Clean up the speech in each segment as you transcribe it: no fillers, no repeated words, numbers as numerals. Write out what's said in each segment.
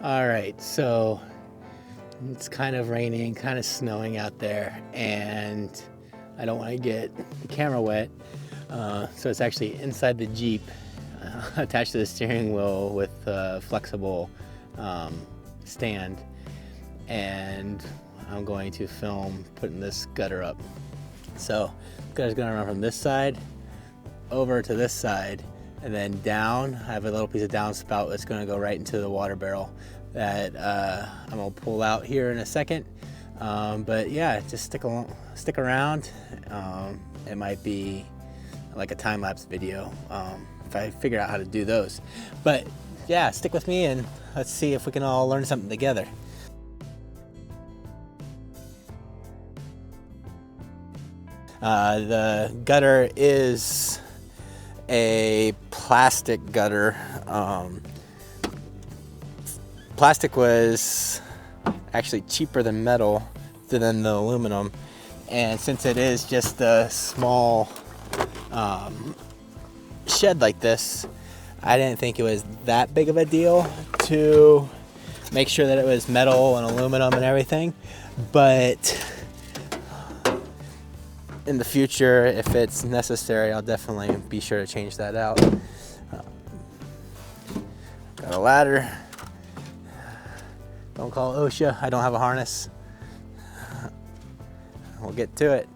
All right, so it's kind of raining, kind of snowing out there, and I don't want to get the camera wet. So it's actually inside the Jeep, attached to the steering wheel with a flexible stand. And I'm going to film putting this gutter up. So the gutter's gonna run from this side over to this side, and then down. I have a little piece of downspout that's gonna go right into the water barrel that I'm gonna pull out here in a second. But yeah, just stick around. It might be like a time-lapse video if I figure out how to do those. But yeah, stick with me and let's see if we can all learn something together. The gutter is a plastic gutter. Plastic was actually cheaper than metal, than the aluminum, and since it is just a small shed like this, I didn't think it was that big of a deal to make sure that it was metal and aluminum and everything. But in the future, if it's necessary, I'll definitely be sure to change that out. Got a ladder. Don't call OSHA, I don't have a harness. We'll get to it.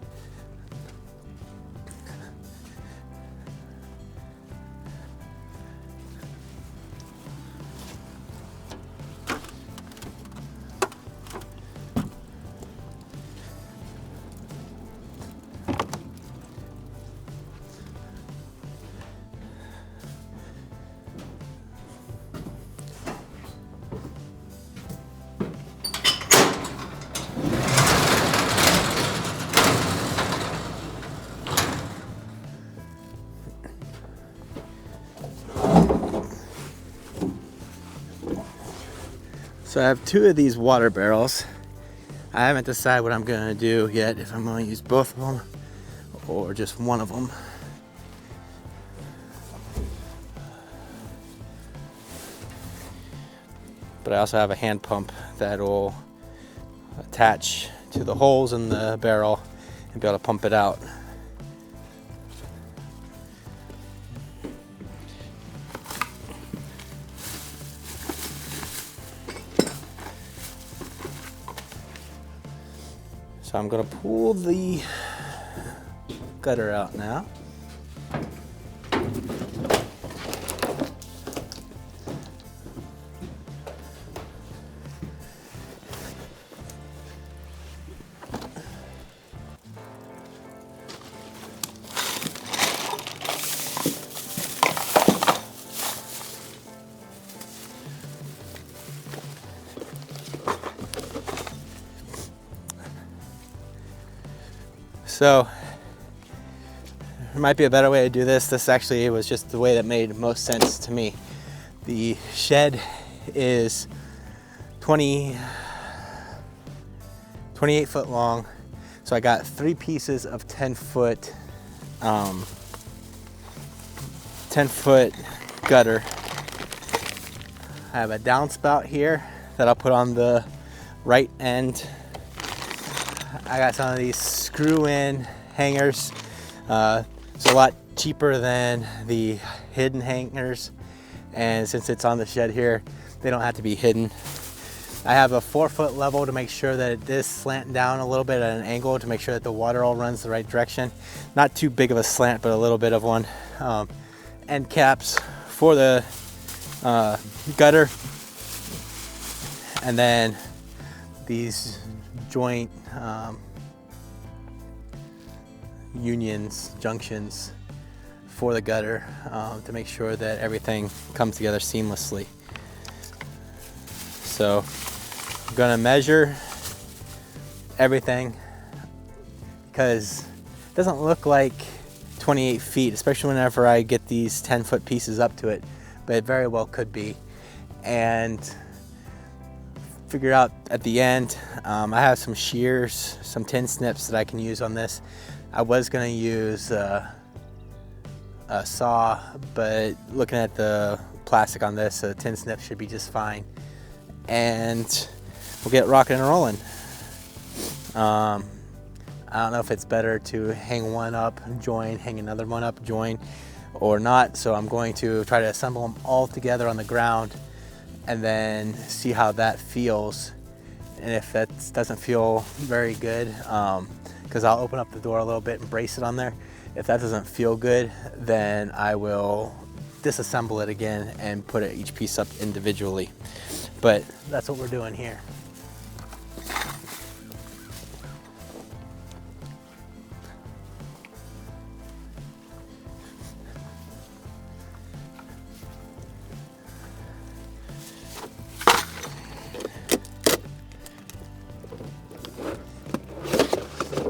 So I have two of these water barrels. I haven't decided what I'm gonna do yet, if I'm gonna use both of them or just one of them. But I also have a hand pump that will attach to the holes in the barrel and be able to pump it out. So I'm gonna pull the gutter out now. So there might be a better way to do this. This actually was just the way that made most sense to me. The shed is 28 foot long. So I got 3 pieces of 10 foot gutter. I have a downspout here that I'll put on the right end. I got some of these screw-in hangers. It's a lot cheaper than the hidden hangers, and since it's on the shed here, they don't have to be hidden. I have a 4-foot level to make sure that it is slanting down a little bit at an angle to make sure that the water all runs the right direction. Not too big of a slant, but a little bit of one. End caps for the gutter, and then these joint junctions for the gutter to make sure that everything comes together seamlessly. So I'm gonna measure everything because it doesn't look like 28 feet, especially whenever I get these 10-foot pieces up to it, but it very well could be. And figure out at the end. I have some shears, some tin snips that I can use on this. I was gonna use a saw, but looking at the plastic on this, a tin snip should be just fine. and we'll get rocking and rolling. I don't know if it's better to hang one up, join, hang another one up, join, or not. So I'm going to try to assemble them all together on the ground and then see how that feels. And if that doesn't feel very good, because I'll open up the door a little bit and brace it on there. If that doesn't feel good, then I will disassemble it again and put each piece up individually. But that's what we're doing here.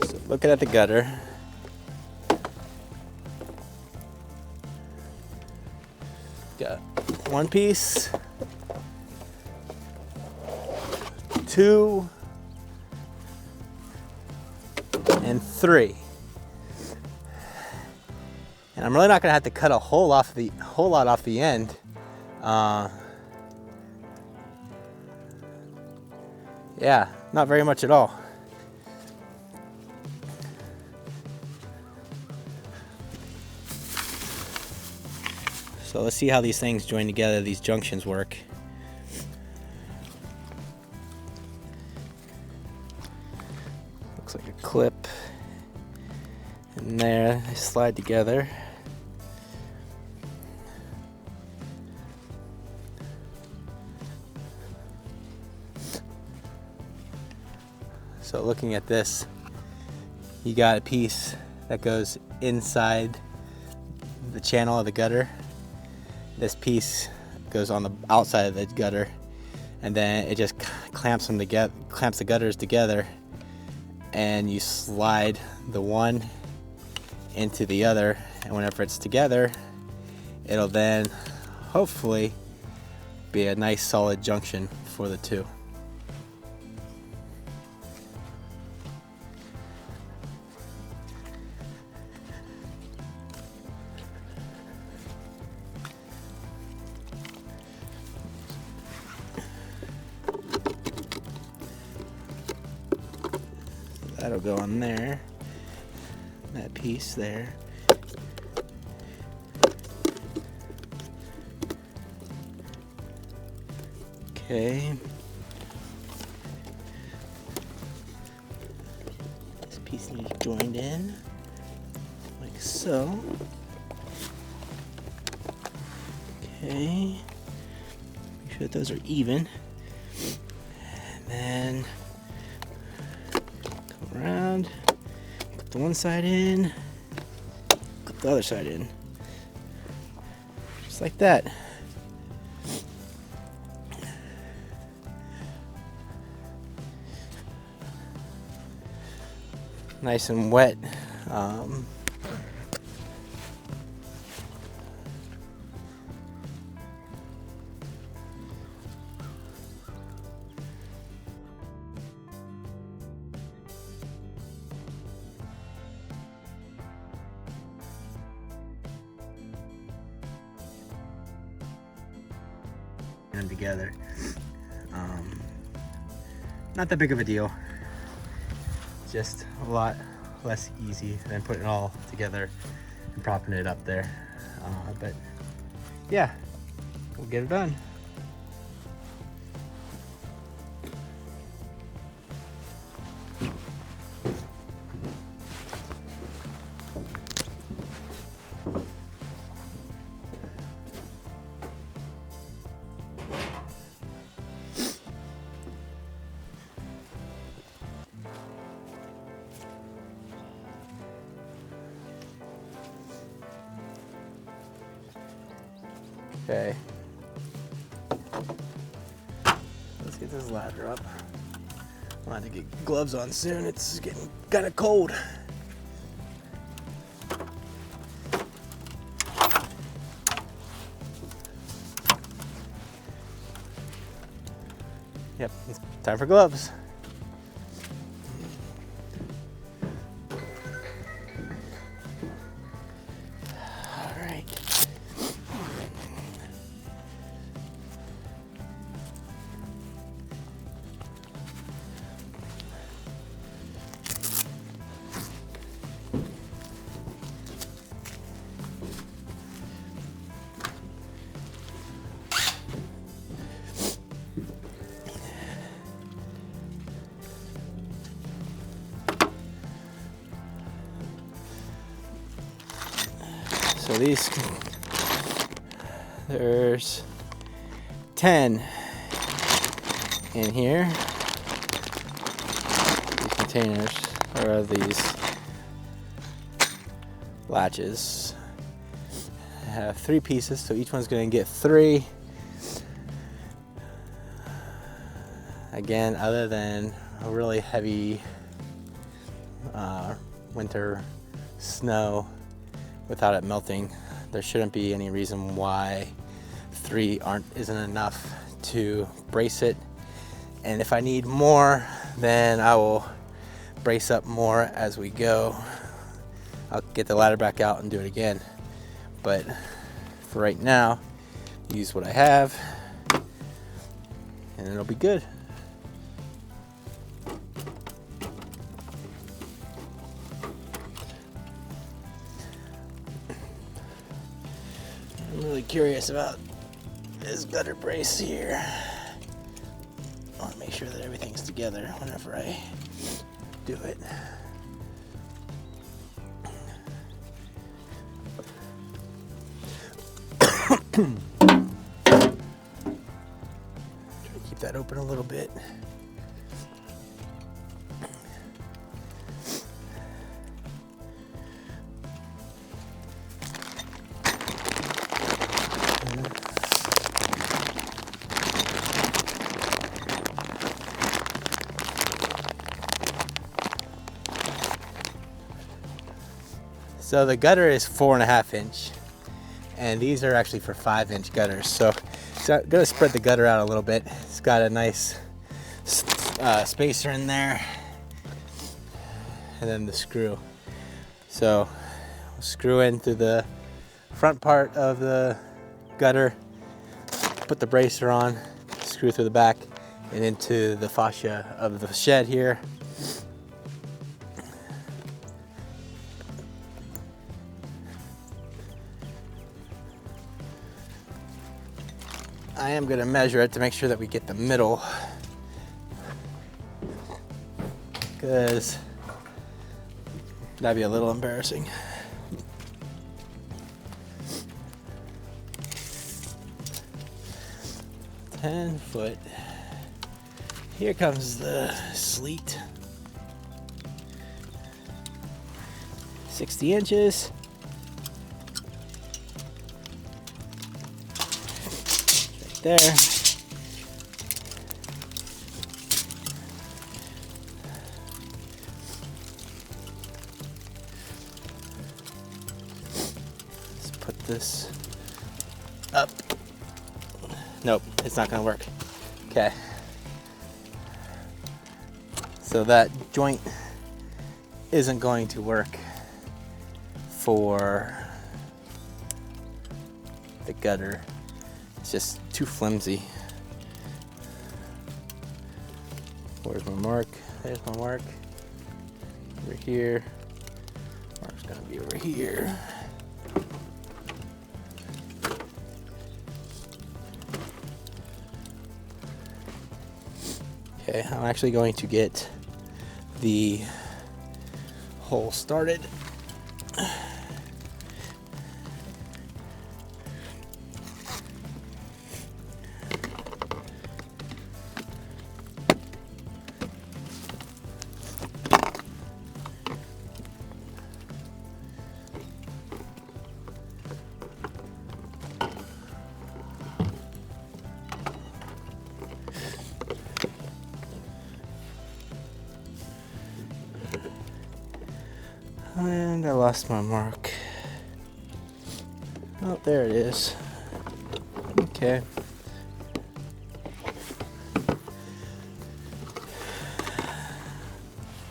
So looking at the gutter, got one piece, two, and three. And I'm really not gonna have to cut a whole lot off the end. Yeah, not very much at all. So let's see how these things join together, these junctions work. Looks like a clip in there, they slide together. So looking at this, you got a piece that goes inside the channel of the gutter. This piece goes on the outside of the gutter, and then it just clamps them together, clamps the gutters together, and you slide the one into the other, and whenever it's together, it'll then hopefully be a nice solid junction for the two. That'll go on there, that piece there. Okay. This piece needs joined in, like so. Okay. Make sure that those are even. And then around, put the one side in, put the other side in, just like that. Nice and wet. Them together. Not that big of a deal, just a lot less easy than putting it all together and propping it up there, but yeah, we'll get it done. Okay, let's get this ladder up. I'll have to get gloves on soon. It's getting kind of cold. Yep, it's time for gloves. So there's 10 in here. These containers, or these latches, have 3 pieces, so each one's going to get 3. Again, other than a really heavy winter snow, without it melting, there shouldn't be any reason why 3 isn't enough to brace it. And if I need more, then I will brace up more as we go. I'll get the ladder back out and do it again. But for right now, use what I have and it'll be good. I'm really curious about this gutter brace here. I want to make sure that everything's together whenever I do it. Try to keep that open a little bit. So the gutter is 4.5 inch, and these are actually for 5-inch gutters. So I'm gonna spread the gutter out a little bit. It's got a nice spacer in there, and then the screw. So we'll screw in through the front part of the gutter, put the bracer on, screw through the back, and into the fascia of the shed here. I am going to measure it to make sure that we get the middle, because that'd be a little embarrassing. $10. Here comes the sleet. 60 inches. There. Let's put this up. Nope, it's not gonna work. Okay. So that joint isn't going to work for the gutter. It's just too flimsy. Where's my mark? There's my mark. Over here. Mark's gonna be over here. Okay, I'm actually going to get the hole started. And I lost my mark. Oh, there it is. Okay.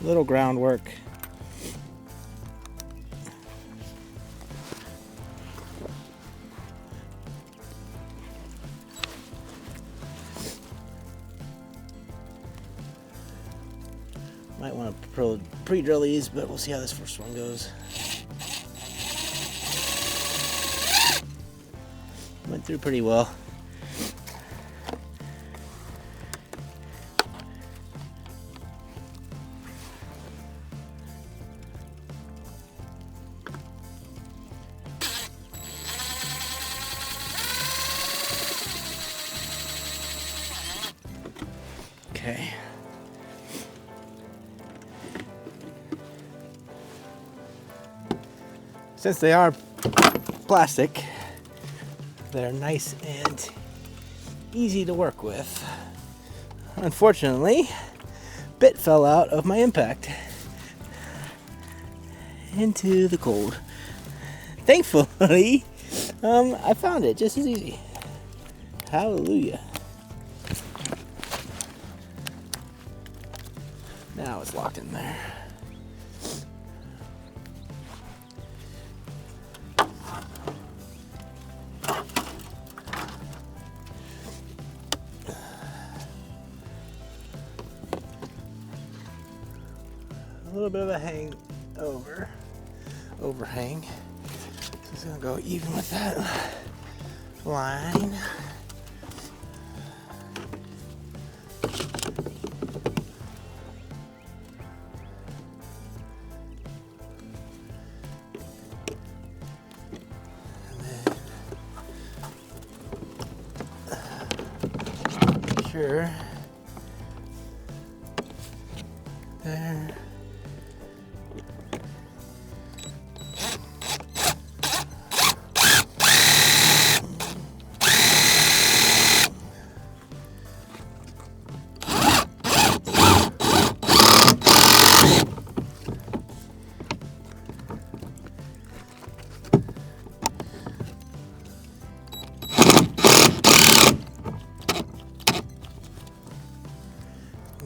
Little groundwork. Might want to pre-drill these, but we'll see how this first one goes. Went through pretty well. Okay. Since they are plastic, they're nice and easy to work with. Unfortunately, bit fell out of my impact into the cold. Thankfully, I found it just as easy. Hallelujah. Now it's locked in there. A little bit of a overhang. So it's gonna go even with that line. And then make sure there.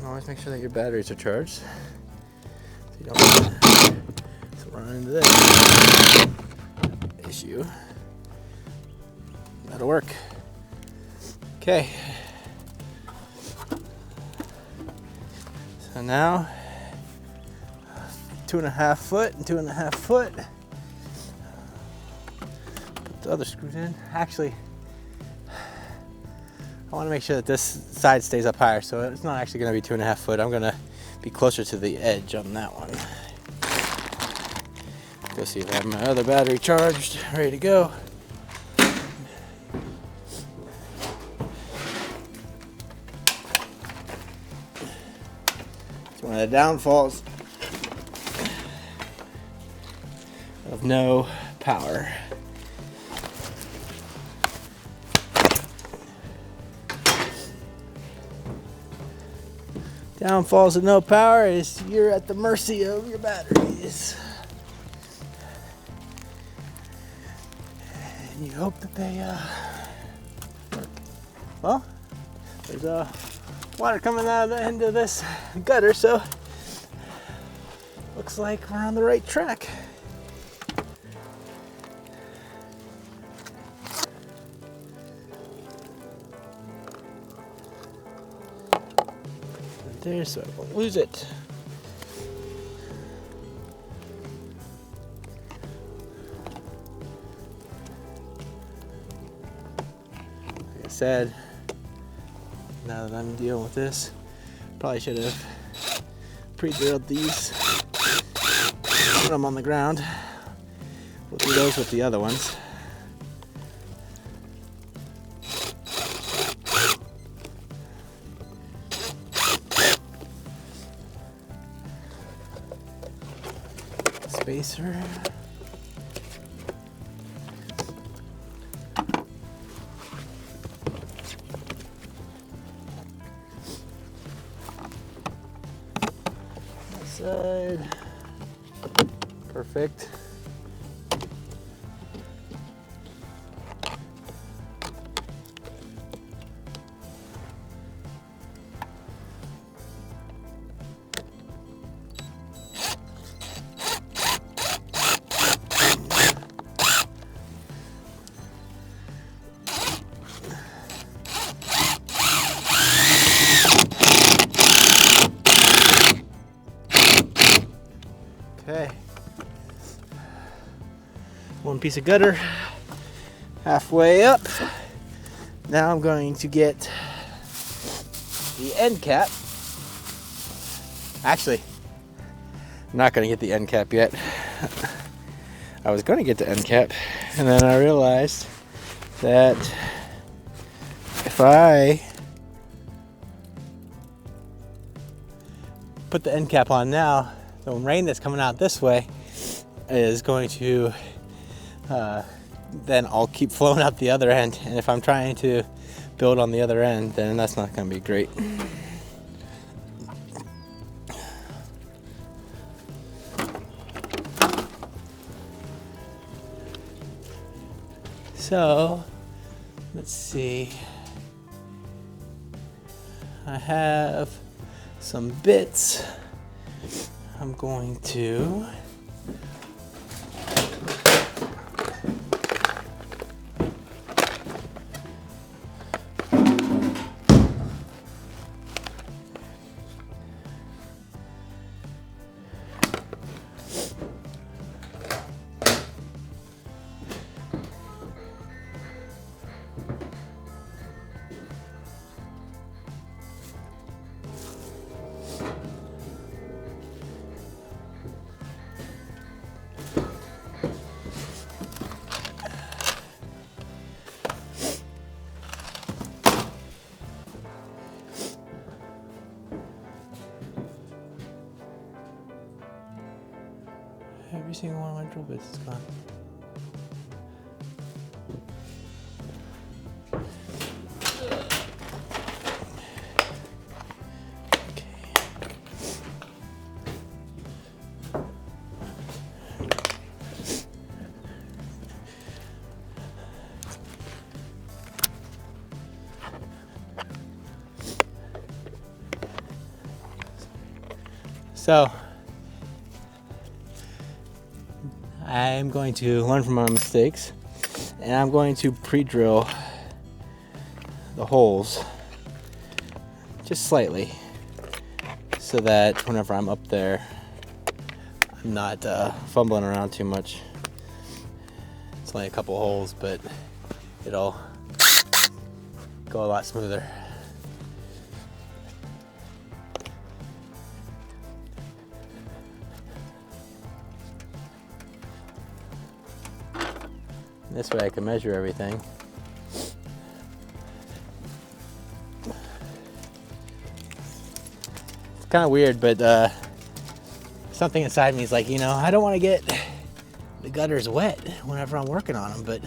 Always make sure that your batteries are charged, so you don't run into this issue. That'll work. Okay. So now 2.5 foot and 2.5 foot. Put the other screws in. Actually, I want to make sure that this side stays up higher, so it's not actually going to be 2.5 foot. I'm going to be closer to the edge on that one. Go see if I have my other battery charged, ready to go. It's one of the downfalls of no power. Downfalls of no power is you're at the mercy of your batteries. And you hope that they work. Well, there's water coming out of the end of this gutter, so looks like we're on the right track. There, so I won't lose it. Like I said, now that I'm dealing with this, probably should have pre-drilled these, put them on the ground. We'll do those with the other ones. Spacer. That side. Perfect. Okay, one piece of gutter halfway up. Now I'm going to get the end cap. Actually, I'm not going to get the end cap yet. I was going to get the end cap, and then I realized that if I put the end cap on now, the rain that's coming out this way is going to then I'll keep flowing out the other end, and if I'm trying to build on the other end, then that's not going to be great. So let's see, I have some bits. I'm going to every single one of my drill bits is gone. So I'm going to learn from my mistakes, and I'm going to pre-drill the holes just slightly so that whenever I'm up there, I'm not fumbling around too much. It's only a couple holes, but it'll go a lot smoother. This way I can measure everything. It's kind of weird, but something inside me is like, I don't want to get the gutters wet whenever I'm working on them, but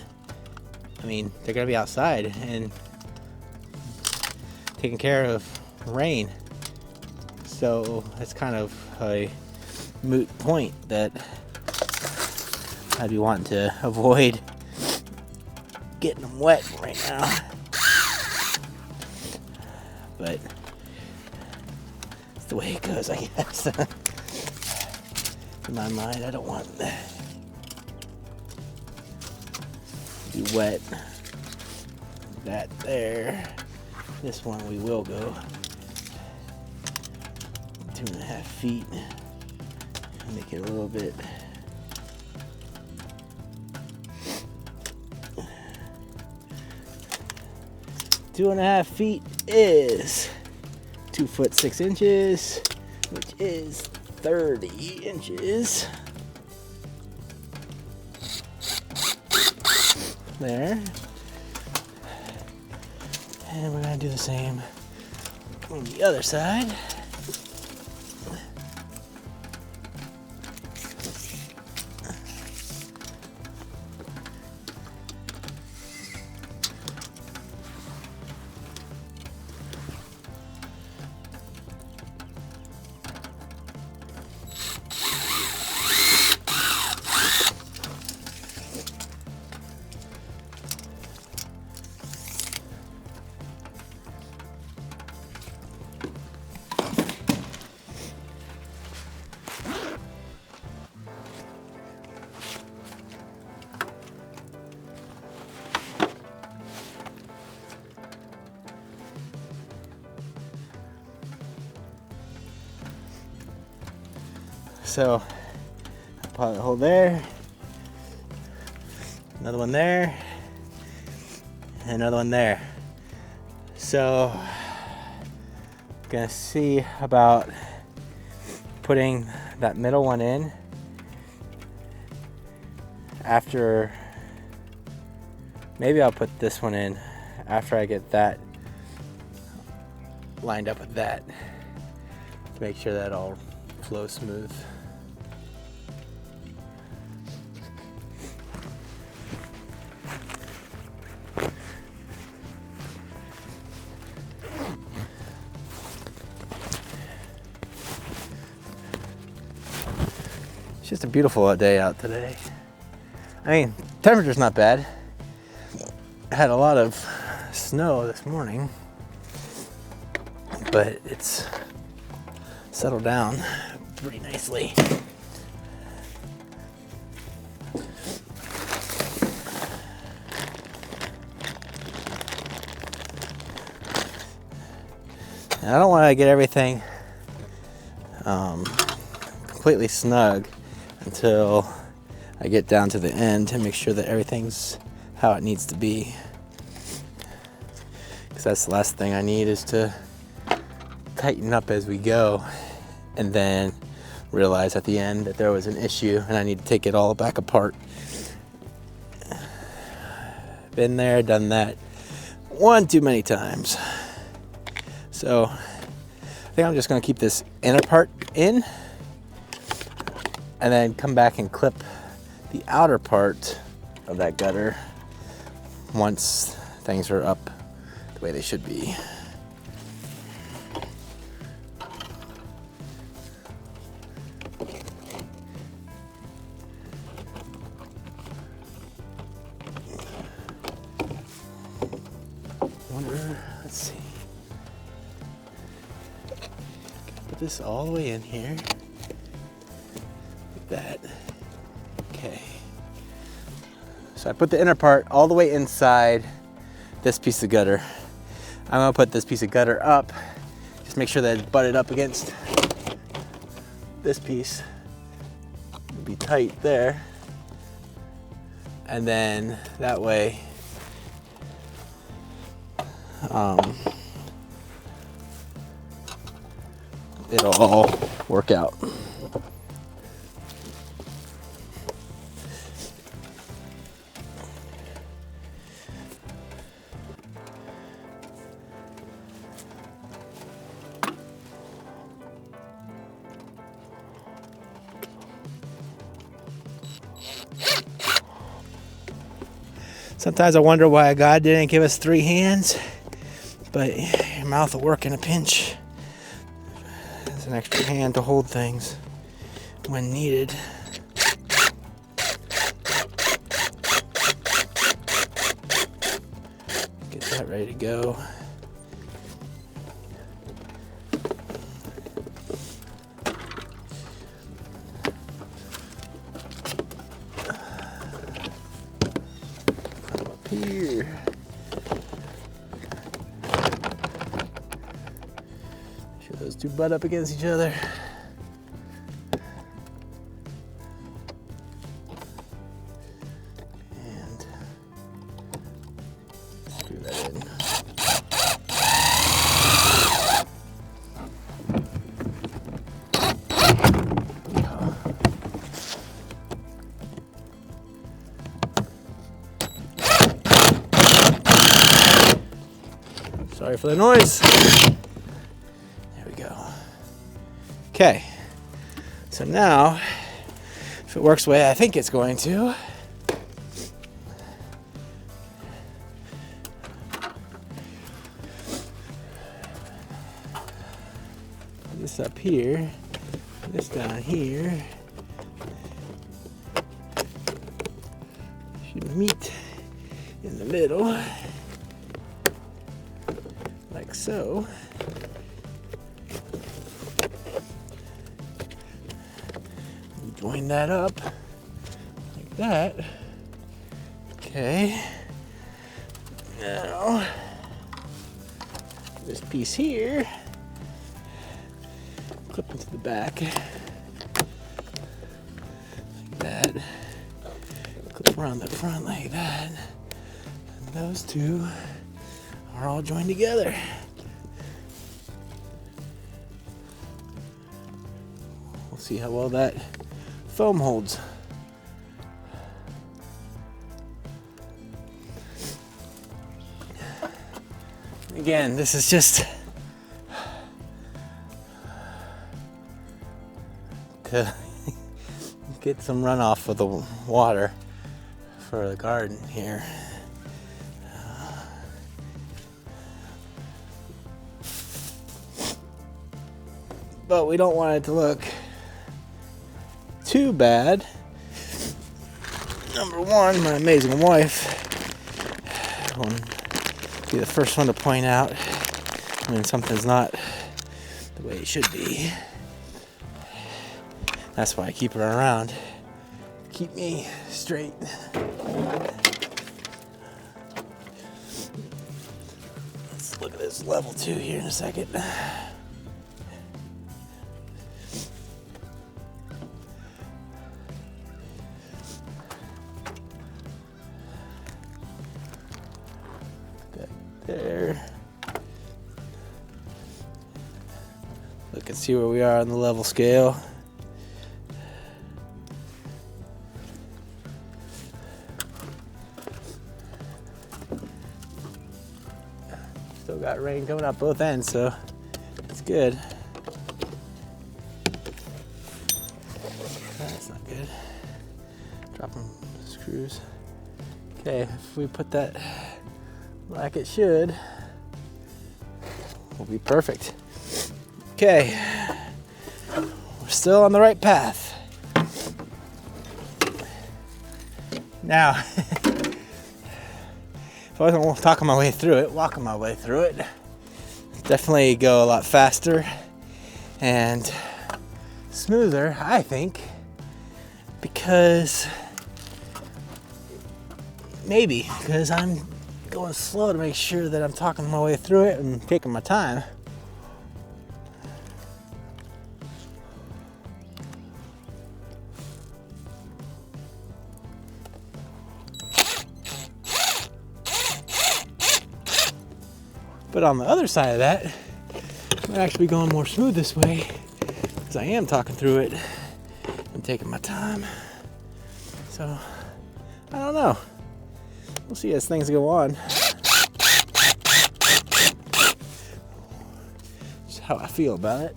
I mean, they're gonna be outside and taking care of rain. So it's kind of a moot point that I'd be wanting to avoid getting them wet right now, but it's the way it goes, I guess. In my mind, I don't want to be wet. That there. This one we will go 2.5 feet. Make it a little bit. Two and a half feet is 2 foot 6 inches, which is 30 inches. There. And we're gonna do the same on the other side. So, pilot hole there, another one there, and another one there. So, gonna see about putting that middle one in after. Maybe I'll put this one in after I get that lined up with that. to make sure that all flows smooth. It's just a beautiful day out today. I mean, temperature's not bad. I had a lot of snow this morning, but it's settled down pretty nicely. And I don't want to get everything completely snug until I get down to the end and make sure that everything's how it needs to be. Because that's the last thing I need, is to tighten up as we go and then realize at the end that there was an issue and I need to take it all back apart. Been there, done that one too many times. So I think I'm just going to keep this inner part in and then come back and clip the outer part of that gutter once things are up the way they should be. Let's see. Put this all the way in here. Like that. Okay. So I put the inner part all the way inside this piece of gutter. I'm gonna put this piece of gutter up. Just make sure that it's butted up against this piece. It'll be tight there. And then that way, it'll all work out. Sometimes I wonder why God didn't give us 3 hands, but your mouth will work in a pinch. There's an extra hand to hold things when needed. Get that ready to go. Here. Sure those two butt up against each other. And screw that in. Sorry for the noise. There we go. Okay. So now, if it works the way I think it's going to, this up here, this down here, should meet in the middle. Like so. Join that up like that. Okay. Now, this piece here, clip into the back like that. Clip around the front like that. And those two are all joined together. We'll see how well that foam holds. Again, this is just to get some runoff of the water for the garden here. But we don't want it to look too bad. Number one, my amazing wife will be the first one to point out when something's not the way it should be. That's why I keep her around. Keep me straight. Let's look at this level 2 here in a second. There. Look and see where we are on the level scale. Still got rain coming out both ends, so it's good. That's not good. Dropping screws. Okay, if we put that like it should, will be perfect. Okay, we're still on the right path. Now, if I wasn't talking my way through it, walking my way through it, definitely go a lot faster and smoother, I think, because I'm going slow to make sure that I'm talking my way through it and taking my time. But on the other side of that, I'm actually going more smooth this way because I am talking through it and taking my time. So, I don't know. We'll see as things go on. Just how I feel about it.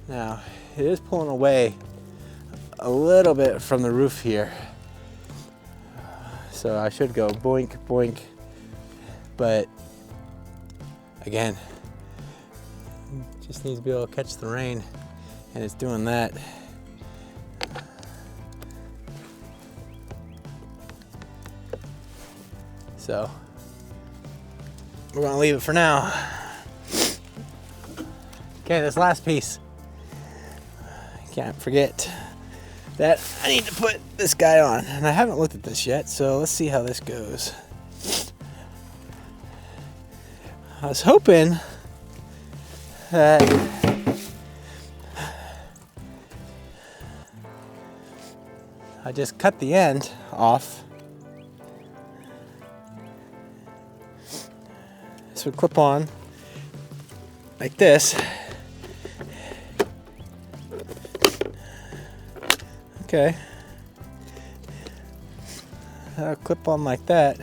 Now, it is pulling away a little bit from the roof here. So I should go boink, boink. But again, just needs to be able to catch the rain, and it's doing that. So we're gonna leave it for now. Okay, this last piece. Can't forget that I need to put this guy on, and I haven't looked at this yet, so let's see how this goes. I was hoping that I just cut the end off. This would clip on like this. Okay, that'll clip on like that.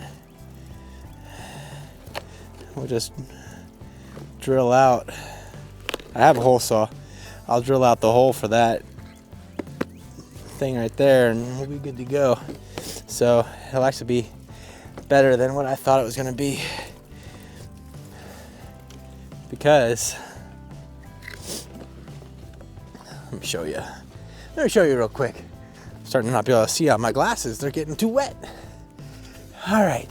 We'll just drill out. I have a hole saw. I'll drill out the hole for that thing right there, and we'll be good to go. So it'll actually be better than what I thought it was going to be, because let me show you real quick. I'm starting to not be able to see out my glasses. They're getting too wet. All right.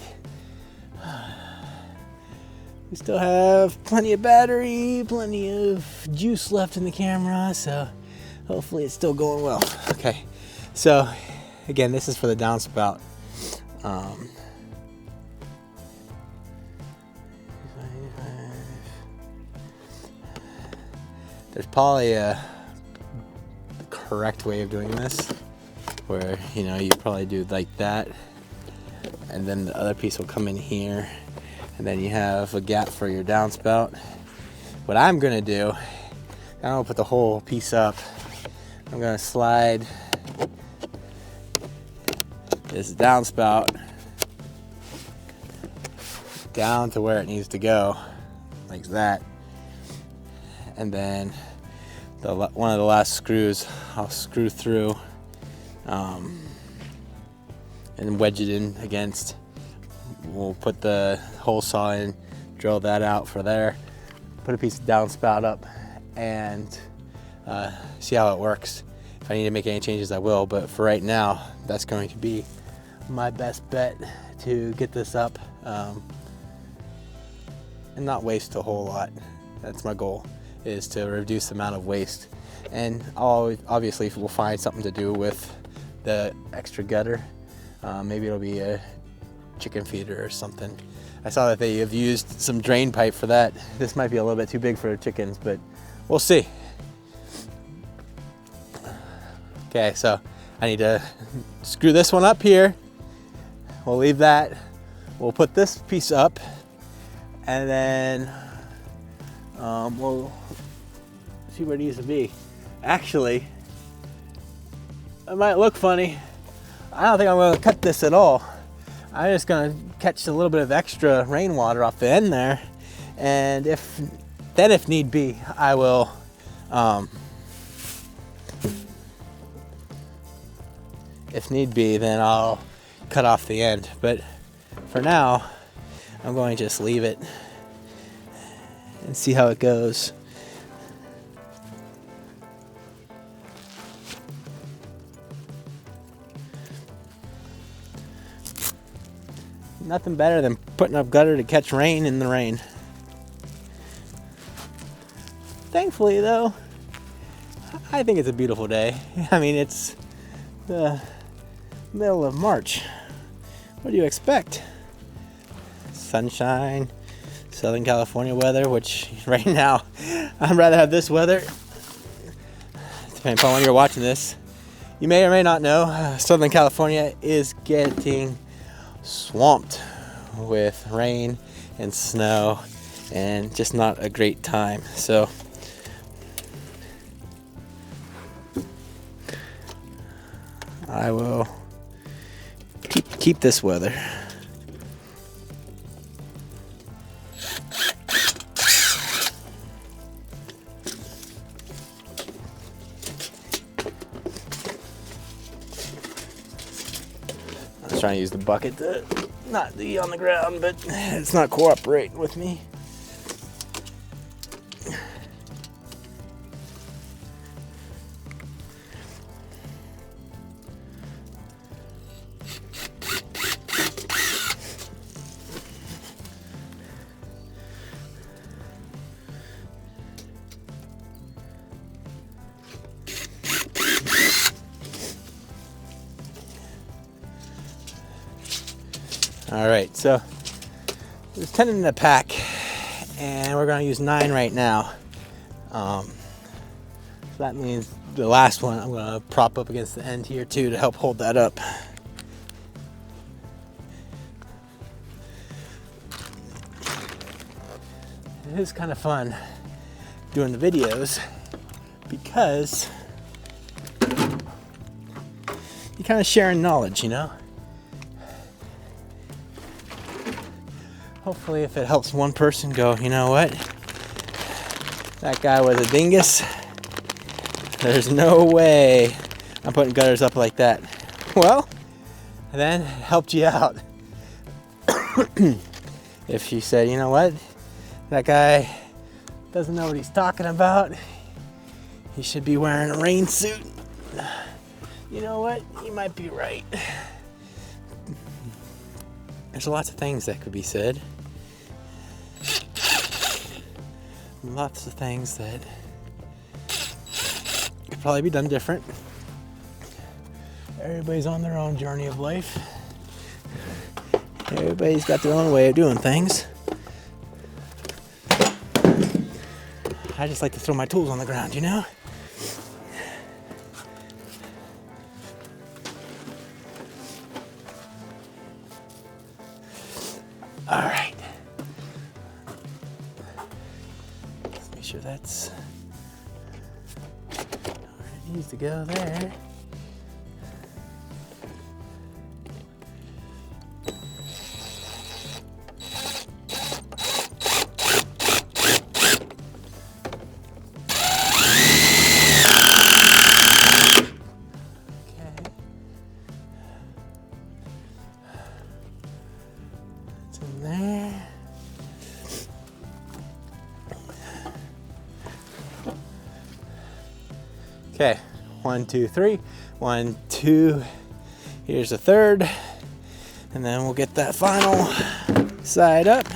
We still have plenty of battery, plenty of juice left in the camera, so hopefully it's still going well. Okay, so again, this is for the downspout. There's probably a correct way of doing this, where you probably do like that, and then the other piece will come in here, and then you have a gap for your downspout, what I'm gonna do, I'm gonna put the whole piece up. I'm gonna slide this downspout down to where it needs to go, like that. And then one of the last screws I'll screw through and wedge it in against. We'll put the hole saw in, drill that out for there, put a piece of downspout up, and see how it works. If I need to make any changes, I will, but for right now, that's going to be my best bet to get this up and not waste a whole lot. That's my goal, is to reduce the amount of waste. And obviously we'll find something to do with the extra gutter. Maybe it'll be a chicken feeder or something. I saw that they have used some drain pipe for that. This might be a little bit too big for chickens, but we'll see. Okay, so I need to screw this one up here. We'll leave that. We'll put this piece up, and then we'll see where it needs to be. Actually, it might look funny. I don't think I'm going to cut this at all. I'm just going to catch a little bit of extra rainwater off the end there, and if need be, I will if need be, then I'll cut off the end. But for now, I'm going to just leave it and see how it goes. Nothing better than putting up gutter to catch rain in the rain. Thankfully though, I think it's a beautiful day. I mean, it's the middle of March. What do you expect? Sunshine, Southern California weather, which right now, I'd rather have this weather. Depending upon when you're watching this. You may or may not know, Southern California is getting swamped with rain and snow, and just not a great time. So I will keep this weather. I was trying to use the bucket to not be on the ground, but it's not cooperating with me. All right, so there's 10 in the pack, and we're going to use 9 right now. So that means the last one I'm going to prop up against the end here too to help hold that up. It is kind of fun doing the videos because you're kind of sharing knowledge, you know? Hopefully if it helps one person go, you know what? That guy was a dingus. There's no way I'm putting gutters up like that. Well, then it helped you out. If you said, you know what? That guy doesn't know what he's talking about. He should be wearing a rain suit. You know what? You might be right. There's lots of things that could be said. Lots of things that could probably be done different. Everybody's on their own journey of life. Everybody's got their own way of doing things. I just like to throw my tools on the ground, you know? All right. Let's sure that's where it needs to go there. In there. Okay, 1, 2, 3. 1, 2. Here's the third, and then we'll get that final side up.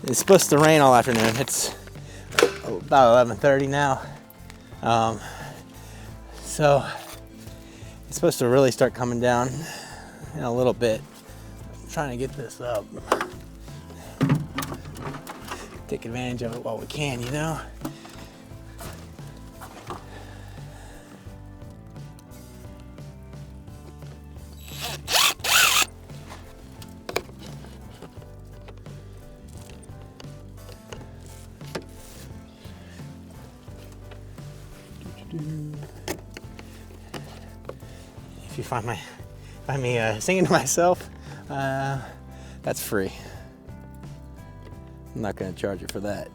It's supposed to rain all afternoon. It's about 11:30 now, so it's supposed to really start coming down in a little bit. I'm trying to get this up. Take advantage of it while we can, you know? If you find me singing to myself, that's free. I'm not going to charge you for that.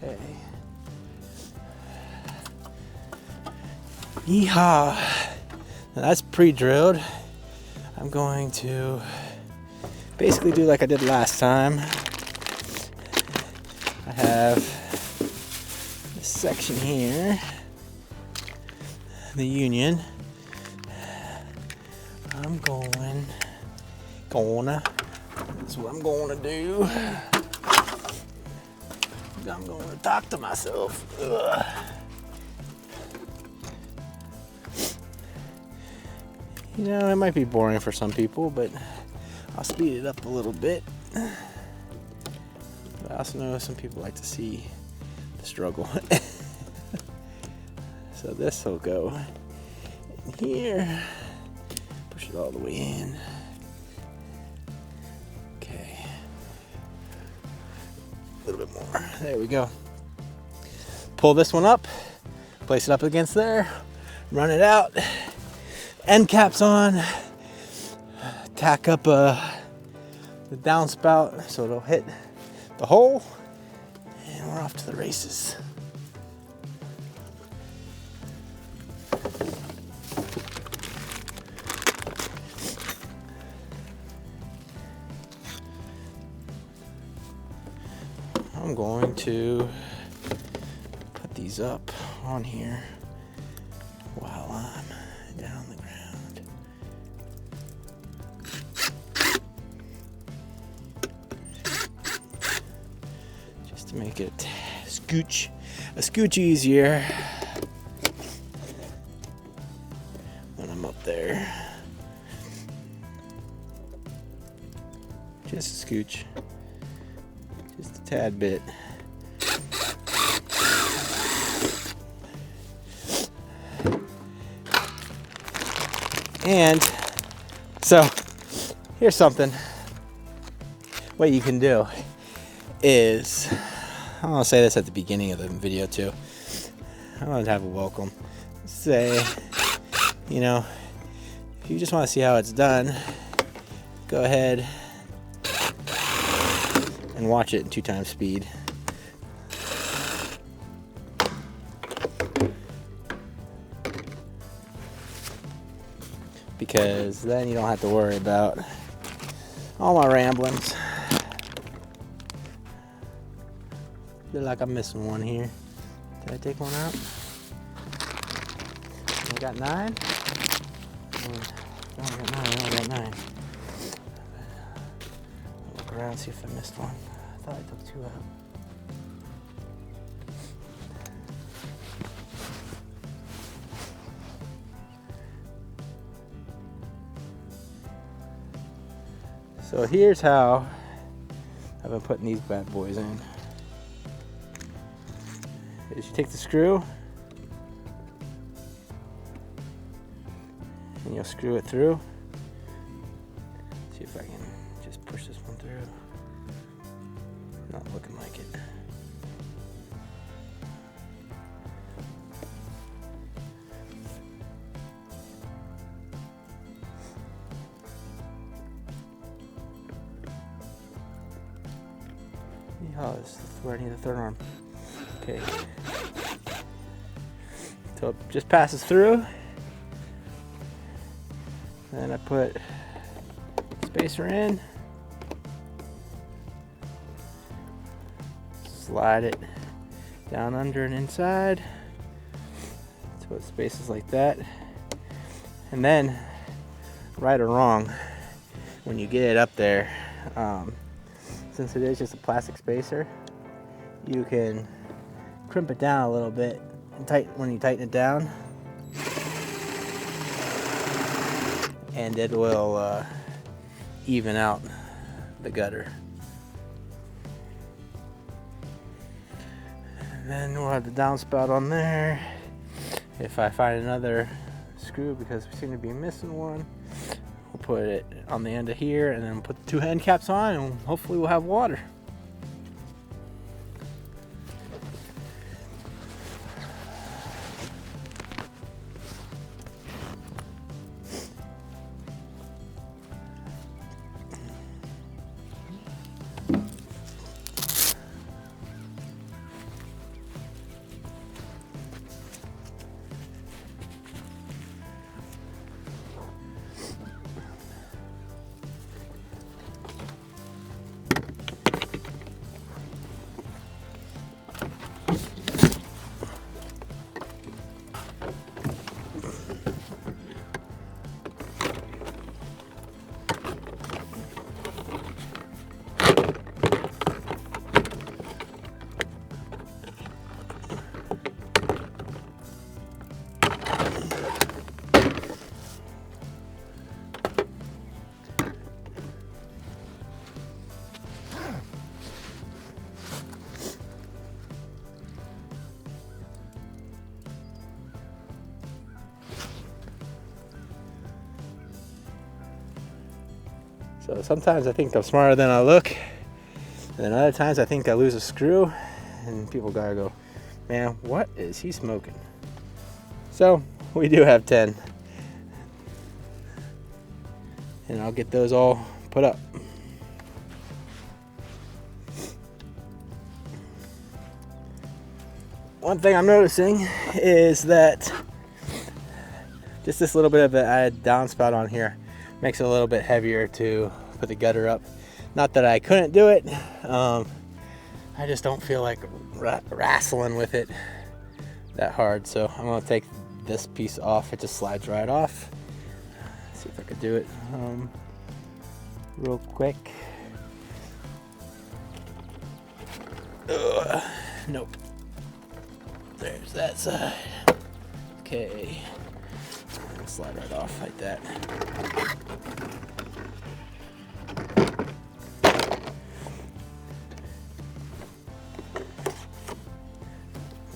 Okay. Yeehaw! Now that's pre-drilled. I'm going to basically do like I did last time. I have this section here, the union. That's what I'm gonna do. I'm gonna talk to myself. Ugh. You know, it might be boring for some people, but I'll speed it up a little bit. But I also know some people like to see the struggle. So this will go in here. Push it all the way in. Okay. A little bit more. There we go. Pull this one up. Place it up against there. Run it out. End caps on. Tack up the downspout so it'll hit the hole, and we're off to the races. I'm going to put these up on here while I'm down on the ground. To make it a scooch easier when I'm up there. Just a scooch, just a tad bit. And so here's something. What you can do is, I'm gonna say this at the beginning of the video too. I want to have a welcome. Say, you know, if you just want to see how it's done, go ahead and watch it in 2x speed. Because then you don't have to worry about all my ramblings. Feel like I'm missing one here. Did I take one out? I got 9? I got 9. I'll look around, see if I missed one. I thought I took 2 out. So here's how I've been putting these bad boys in. Is you take the screw and you'll screw it through. See if I can just push this one through. Not looking like it. Oh, this is where I need the third arm. Okay. So it just passes through. Then I put spacer in. Slide it down under and inside. So it spaces like that. And then, right or wrong, when you get it up there, since it is just a plastic spacer, you can crimp it down a little bit and when you tighten it down, and it will even out the gutter. And then we'll have the downspout on there. If I find another screw, because we seem to be missing one, we'll put it on the end of here and then put the 2 end caps on, and hopefully we'll have water. So sometimes I think I'm smarter than I look, and then other times I think I lose a screw, and people gotta go, man, what is he smoking? So we do have 10, and I'll get those all put up. One thing I'm noticing is that just this little bit of an added downspout on here makes it a little bit heavier to put the gutter up. Not that I couldn't do it, I just don't feel like wrestling with it that hard. So I'm gonna take this piece off. It just slides right off. Let's see if I could do it real quick. Nope. There's that side. Okay. Slide right off like that.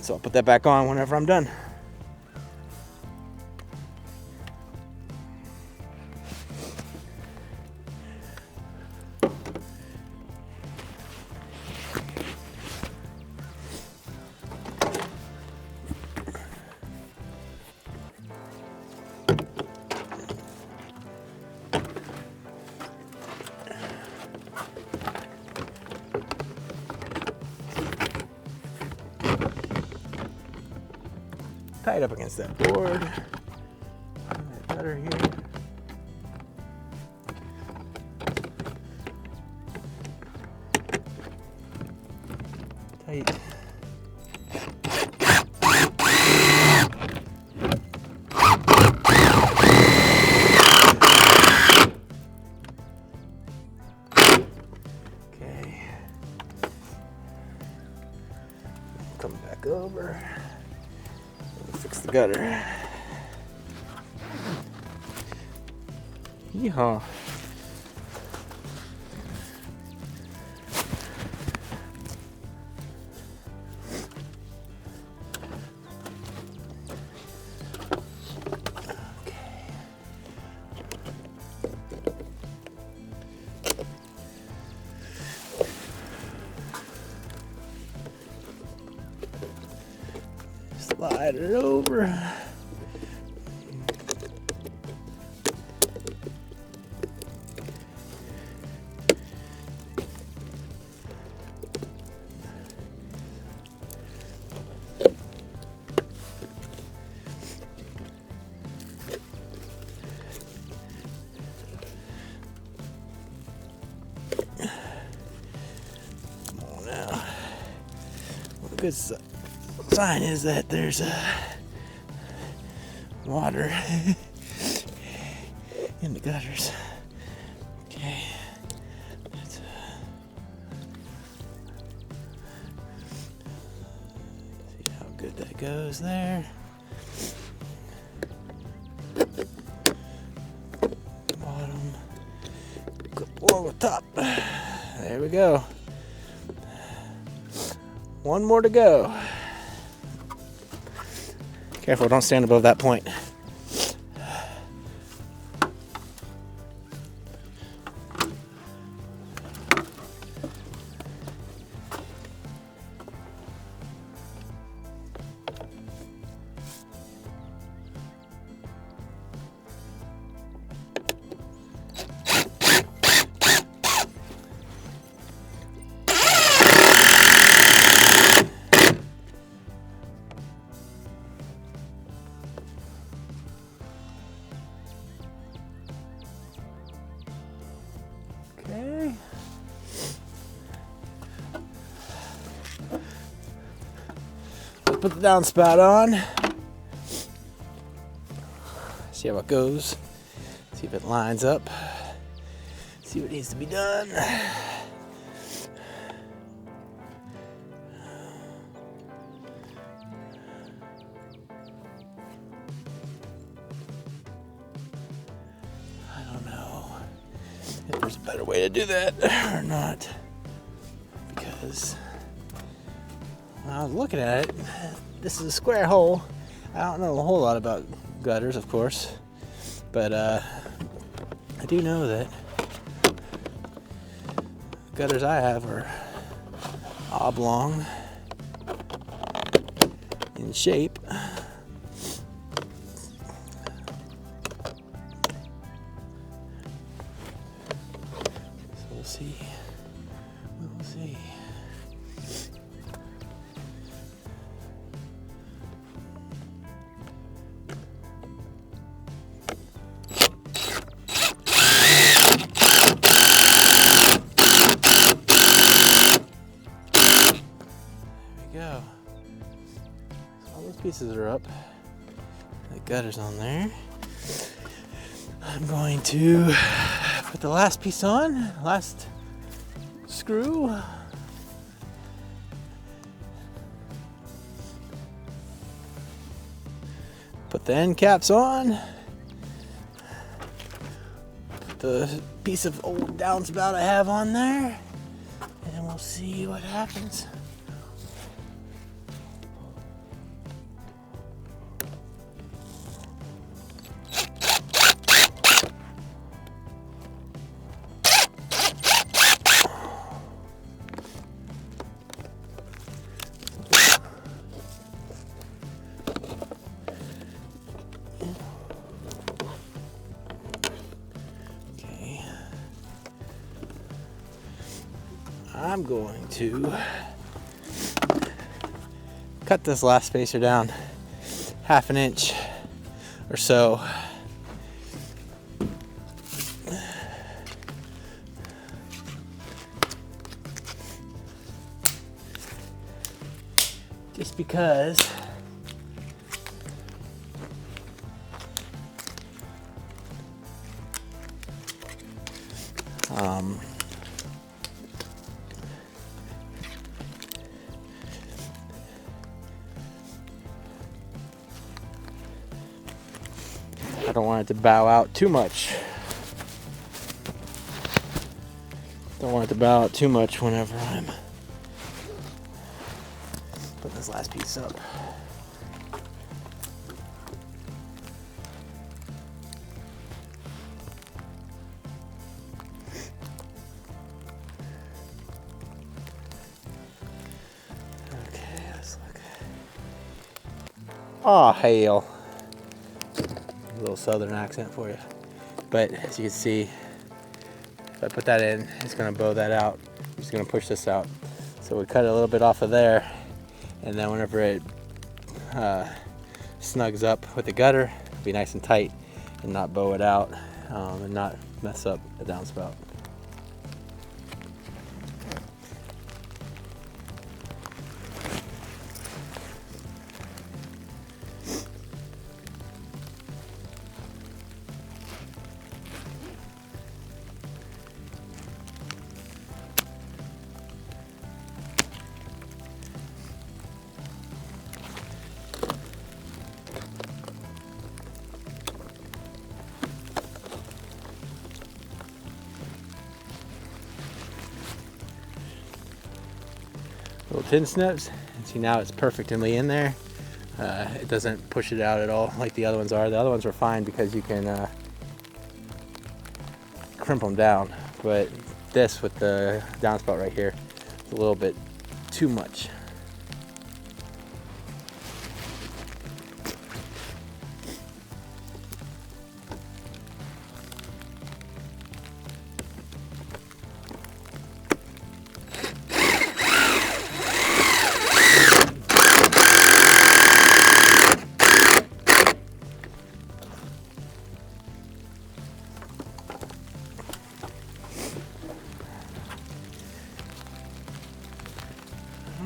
So I'll put that back on whenever I'm done. Tied up against that board. That gutter here. Tight. Okay. Come back over. Fix the gutter. Yeehaw. slide it over. Good sign is that there's water in the gutters. Okay, let's see how good that goes there. Bottom, clip along the top. There we go. One more to go. Careful, don't stand above that point. Okay. Let's put the downspout on. See how it goes. See if it lines up. See what needs to be done. If there's a better way to do that or not, because when I was looking at it, this is a square hole. I don't know a whole lot about gutters, of course, but I do know that gutters I have are oblong in shape. We'll see. We'll see. There we go. All those pieces are up. The gutter's on there. I'm going to put the last piece on, last screw. Put the end caps on. Put the piece of old downspout I have on there, and we'll see what happens. I'm going to cut this last spacer down 1/2 inch or so. Just because I don't want it to bow out too much. Don't want it to bow out too much whenever I'm putting this last piece up. Okay, let's look. awhile. A little southern accent for you. But as you can see, if I put that in, it's gonna bow that out. I'm just gonna push this out. So we cut it a little bit off of there, and then whenever it snugs up with the gutter, it'll be nice and tight and not bow it out and not mess up the downspout. Little tin snips, and see now it's perfectly in there. It doesn't push it out at all like the other ones are. The other ones are fine because you can crimp them down, but this with the downspout right here is a little bit too much.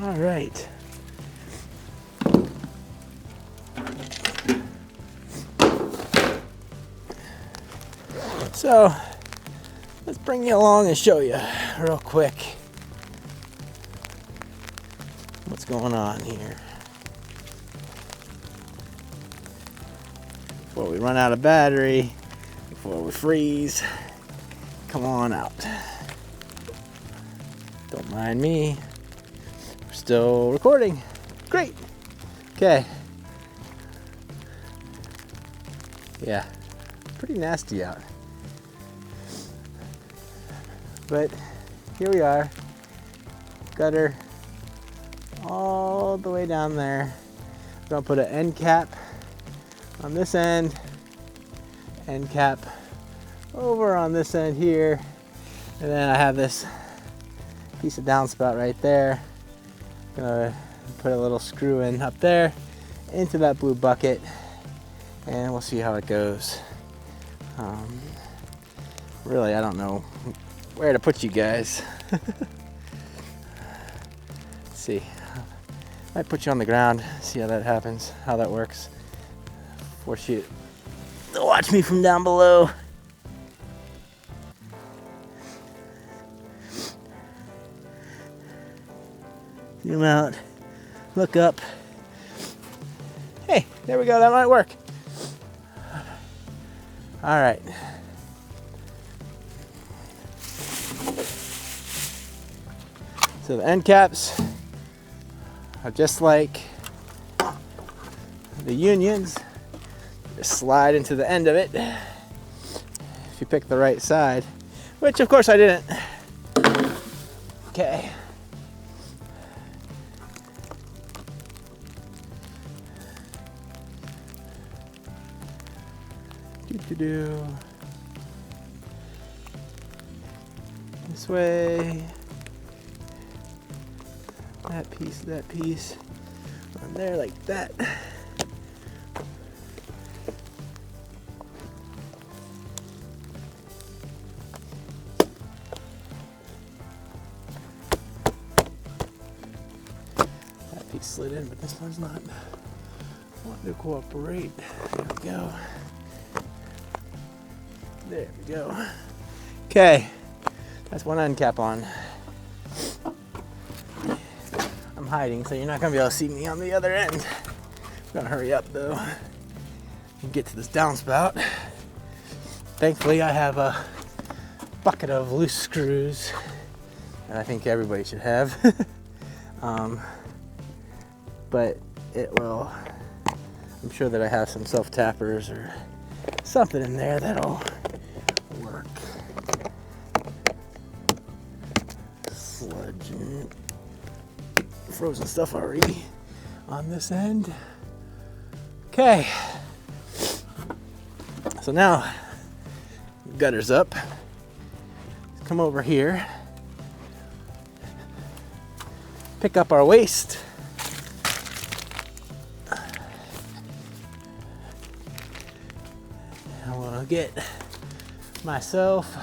All right. So let's bring you along and show you real quick what's going on here before we run out of battery, before we freeze. Come on out. Don't mind me. Still recording. Great. Okay. Yeah, pretty nasty out. But here we are. Gutter all the way down there. I'm gonna put an end cap on this end, end cap over on this end here, and then I have this piece of downspout right there. Gonna put a little screw in up there into that blue bucket, and we'll see how it goes. Really, I don't know where to put you guys. Let's see. I might put you on the ground, see how that happens, how that works. Force you to watch me from down below. Zoom out, look up. Hey, there we go, that might work. All right. So the end caps are just like the unions. Just slide into the end of it if you pick the right side, which of course I didn't. Okay. Do this way, that piece on there like that. That piece slid in, but this one's not wanting to cooperate. There we go. There we go. Okay, that's one end cap on. I'm hiding, so you're not gonna be able to see me on the other end. I'm gonna hurry up though and get to this downspout. Thankfully, I have a bucket of loose screws that I think everybody should have. But it will, I'm sure that I have some self-tappers or something in there that'll work. Sludge and frozen stuff already on this end. Okay, so now gutter's up. Let's come over here, pick up our waste. I want to get myself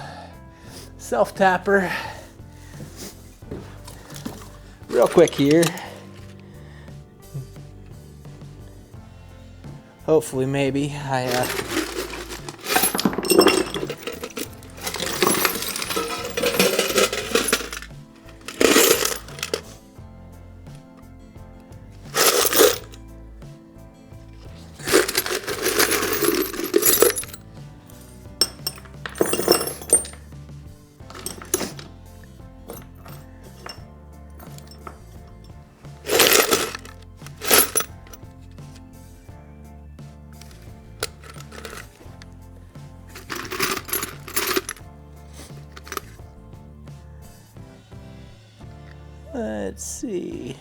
self-tapper real quick here. Hopefully, maybe let's see.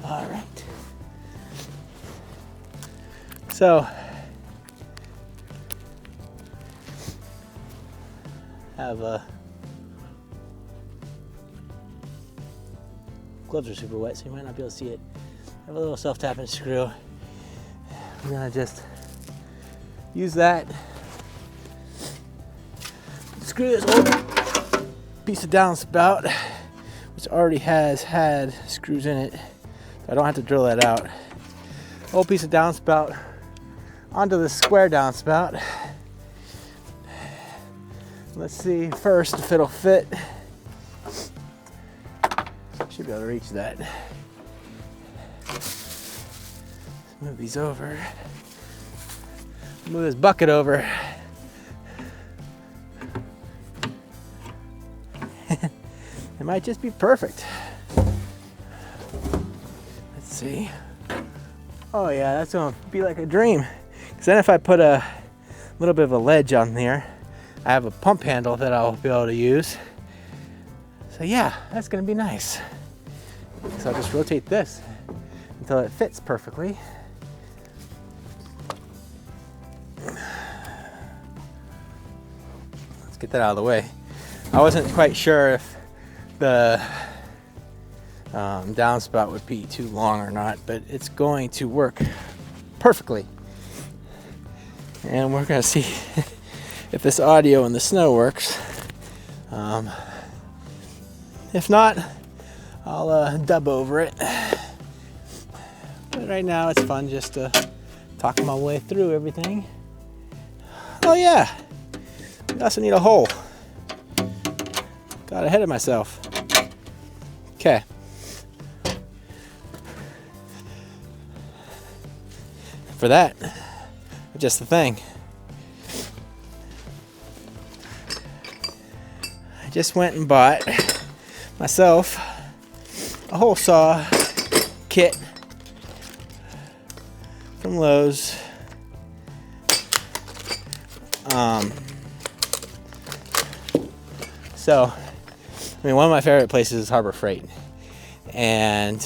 All right. So have gloves are super wet, so you might not be able to see it. I have a little self-tapping screw. I'm gonna just use that. Screw this old piece of downspout, which already has had screws in it, so I don't have to drill that out. Old piece of downspout onto the square downspout. Let's see first if it'll fit. Should be able to reach that. Let's move these over. Move this bucket over. It might just be perfect. Let's see. Oh yeah, that's gonna be like a dream. Because then if I put a little bit of a ledge on there, I have a pump handle that I'll be able to use. So yeah, that's gonna be nice. So I'll just rotate this until it fits perfectly. Let's get that out of the way. I wasn't quite sure if the downspout would be too long or not, but it's going to work perfectly. And we're gonna see if this audio in the snow works. If not, I'll dub over it. But right now it's fun just to talk my way through everything. Oh yeah, we also need a hole. Got ahead of myself. Okay. For that, just the thing. I just went and bought myself a hole saw kit from Lowe's. So, I mean, one of my favorite places is Harbor Freight, and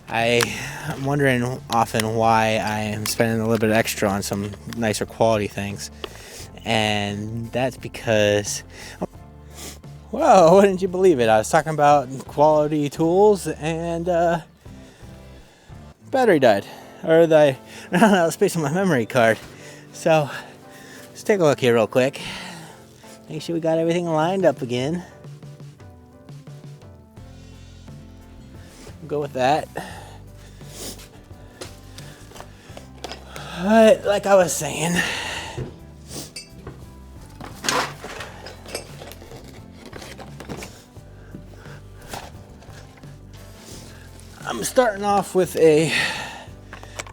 I'm wondering often why I am spending a little bit extra on some nicer quality things, and that's because, whoa, wouldn't you believe it? I was talking about quality tools and battery died, or I ran out of space on my memory card. So let's take a look here real quick. Make sure we got everything lined up again. Go with that. But like I was saying, I'm starting off with a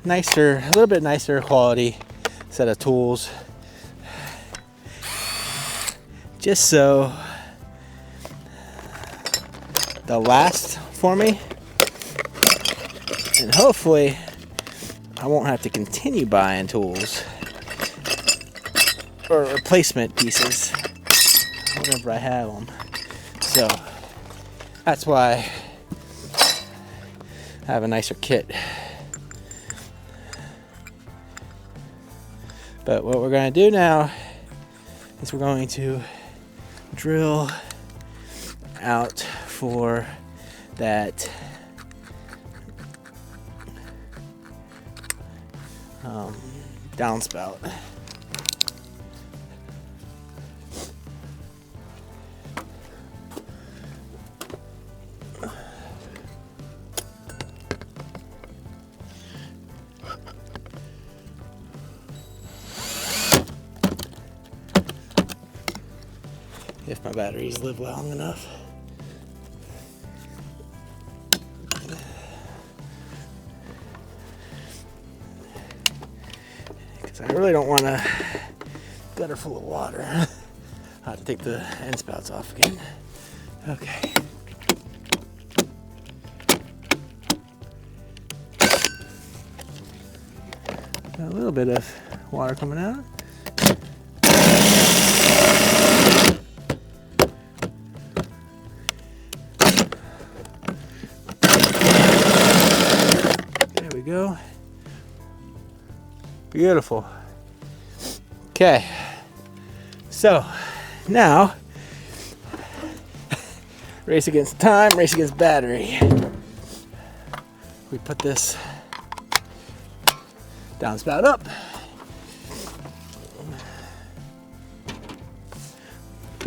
little bit nicer quality set of tools, just so they'll last for me, and hopefully I won't have to continue buying tools or replacement pieces whenever I have them. So that's why I have a nicer kit. But what we're going to do now is we're going to drill out for that downspout. If my batteries live long enough. Because I really don't want a gutter full of water. I'll have to take the end spouts off again. Okay. Got a little bit of water coming out. Go. Beautiful. Okay, so now race against time, race against battery. We put this downspout up.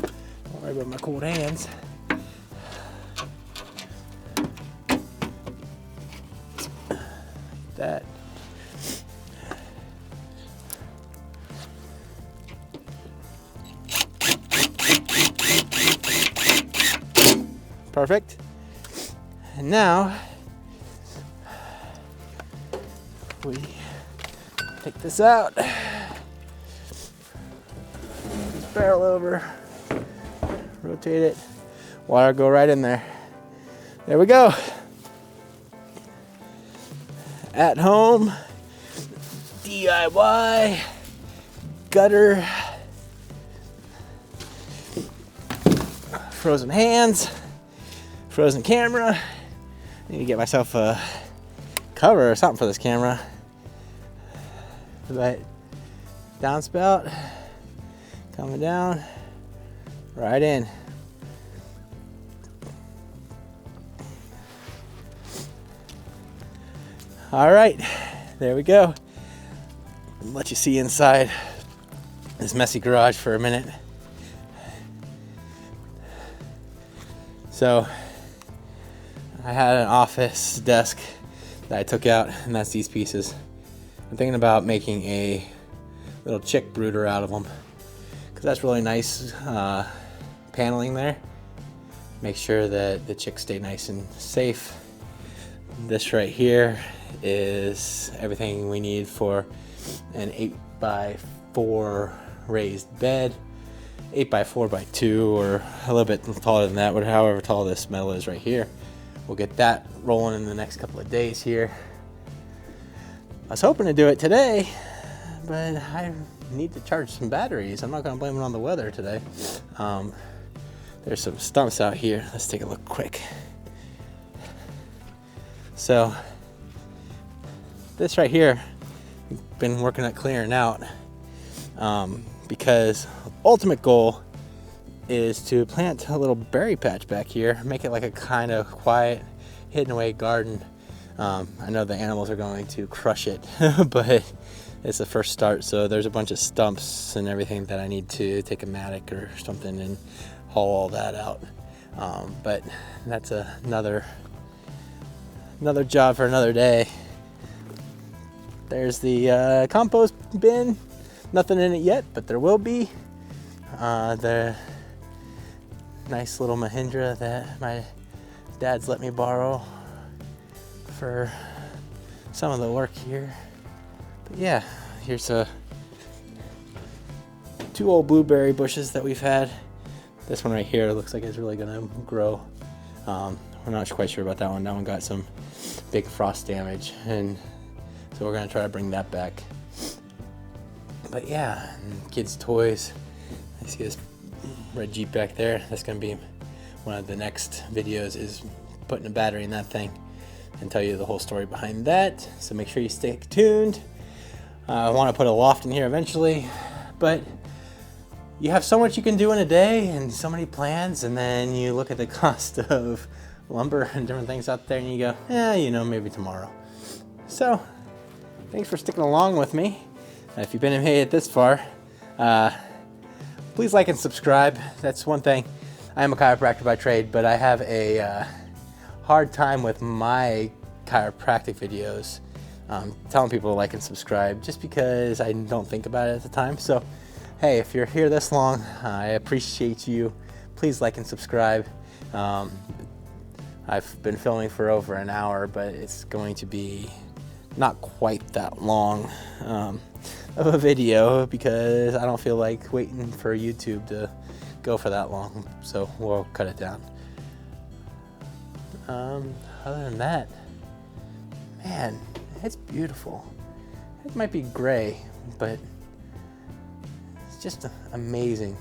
Don't worry about my cold hands. That. Perfect. And now we take this out, barrel over, rotate it, water go right in there. There we go. At home, DIY, gutter, frozen hands, frozen camera. I need to get myself a cover or something for this camera. But downspout coming down right in. All right, there we go. I'll let you see inside this messy garage for a minute. So I had an office desk that I took out, and that's these pieces. I'm thinking about making a little chick brooder out of them, because that's really nice paneling there. Make sure that the chicks stay nice and safe. This right here is everything we need for an 8x4 raised bed, 8x4x2, or a little bit taller than that, however tall this metal is right here. We'll get that rolling in the next couple of days here. I was hoping to do it today, but I need to charge some batteries. I'm not going to blame it on the weather today. There's some stumps out here. Let's take a look quick. So this right here, I've been working at clearing out because ultimate goal is to plant a little berry patch back here, make it like a kind of quiet, hidden away garden. I know the animals are going to crush it, but it's the first start. So there's a bunch of stumps and everything that I need to take a mattock or something and haul all that out. But that's another job for another day. There's the compost bin. Nothing in it yet, but there will be. The nice little Mahindra that my dad's let me borrow for some of the work here. But yeah, here's two old blueberry bushes that we've had. This one right here looks like it's really gonna grow. I'm not quite sure about that one. That one got some big frost damage, and so we're gonna try to bring that back. But yeah, kids' toys. I see this red Jeep back there. That's gonna be one of the next videos, is putting a battery in that thing and tell you the whole story behind that. So make sure you stay tuned. I want to put a loft in here eventually, but you have so much you can do in a day and so many plans, and then you look at the cost of lumber and different things out there and you go, maybe tomorrow. So thanks for sticking along with me. If you've been made it this far, please like and subscribe. That's one thing. I am a chiropractor by trade, but I have a hard time with my chiropractic videos telling people to like and subscribe, just because I don't think about it at the time. So hey, if you're here this long, I appreciate you. Please like and subscribe. I've been filming for over an hour, but it's going to be not quite that long of a video, because I don't feel like waiting for YouTube to go for that long, so we'll cut it down. Other than that, man, it's beautiful. It might be gray, but it's just amazing.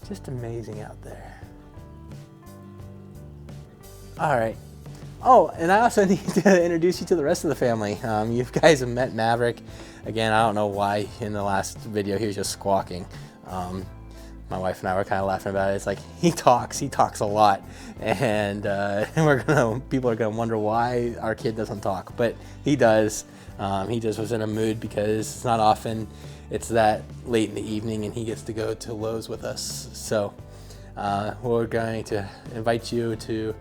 Just amazing out there. All right. Oh, and I also need to introduce you to the rest of the family. You guys have met Maverick. Again, I don't know why in the last video he was just squawking. My wife and I were kind of laughing about it. It's like, he talks a lot, and people are gonna wonder why our kid doesn't talk, but he does. He just was in a mood because it's not often it's that late in the evening and he gets to go to Lowe's with us. So we're going to invite you to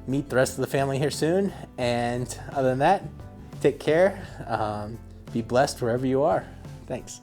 meet the rest of the family here soon. And other than that, take care. Be blessed wherever you are. Thanks.